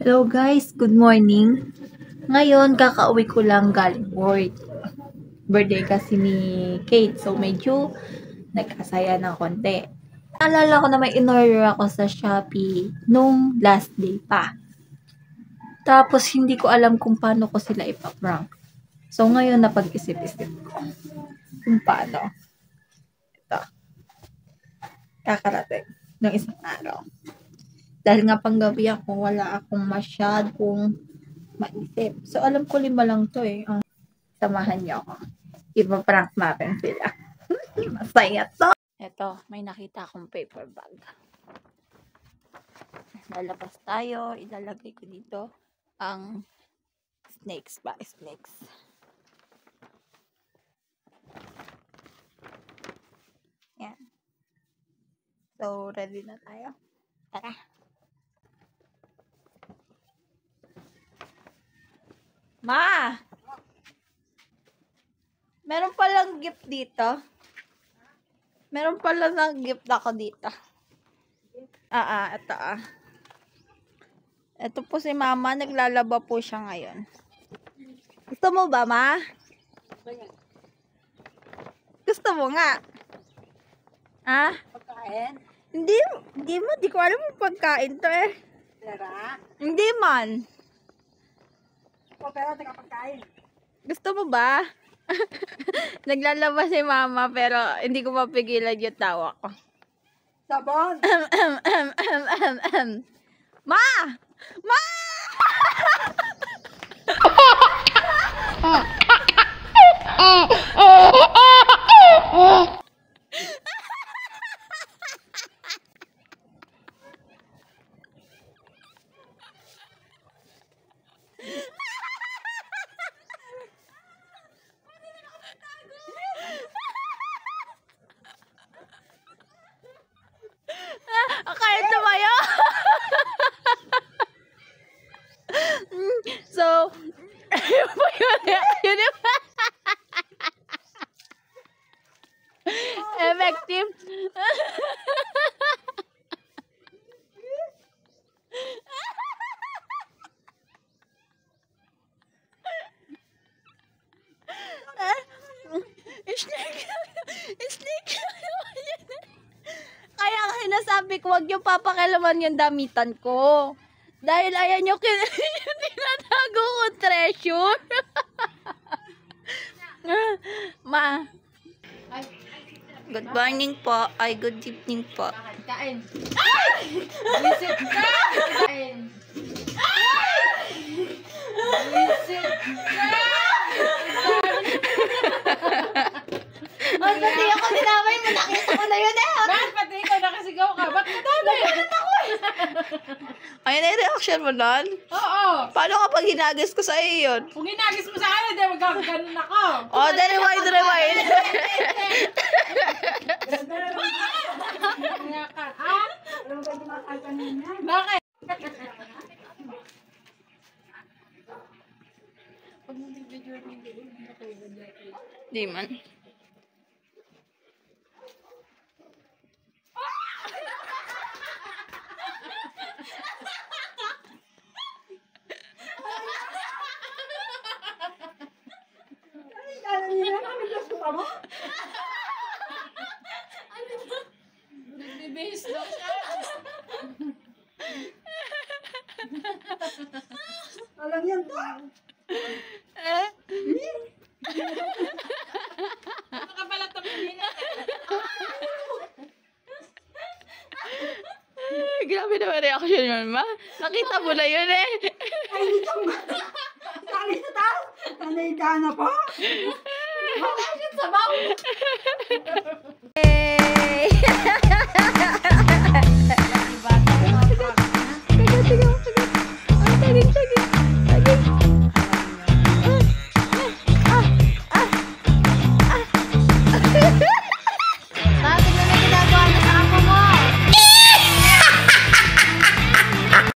Hello guys, good morning. Ngayon, kakauwi ko lang galing work. Birthday kasi ni Kate, so medyo nagkasaya ng konti. Naalala ko na may in-order ako sa Shopee nung last day pa. Tapos, hindi ko alam kung paano ko sila ipaprank. So, ngayon napag-isip-isip ko kung paano. Ito. Kakarating ng isang araw. Dahil nga panggabi ako, wala akong masyadong maisip. So, alam ko 5 lang to eh. Samahan niyo ako. Ipa-prank natin sila. Masaya to. Ito, may nakita akong paper bag. Lalabas tayo. Ilalagay ko dito ang snakes ba? Snakes. Yan. So, ready na tayo. Tara. Ma! Meron palang gift dito. Meron palang gift ako dito. Ito Ito po si Mama. Naglalaba po siya ngayon. Gusto mo ba, Ma? Gusto mo nga? Pagkain? Di ko alam yung pagkain to eh. Pera? Hindi man. O, pero taga pagkain. Gusto mo ba? Naglalaba si Mama pero hindi ko mapigilan yung tawa ko. Sabon? Ma! Ma! Akala tumayo. So, yun yung effective. Snake. Kaya nga sinasabi ko, huwag yung papakilaman yung damitan ko. Dahil ayan yung tinatago ko treasure. Ma. Good morning po. Ay, good evening po. Kain. Ay! Visit ka! Kain. Visit ka! Ba't pati ako dinamay mo? Nakita ko na yun eh. Bakit pati ikaw nakasigaw ka? Ba't kadamay? Nagulat ako eh. Ayun na yung reaction mo doon? Oo. Paano kapag hinagis ko sa iyo yun? Kung ginagis mo sa akin, hindi magkakaganun ako. Oh, then rewind. Ha? Bakit? Di man. Nagbibihis daw siya. Alam yan to? Ano ka pala tumingin? Grabe naman reaction yun, Ma. Nakita mo na yun eh. Ay, dito mo. Kali sa tao. Sanay ka na po. Wala siya sabaw. Yay!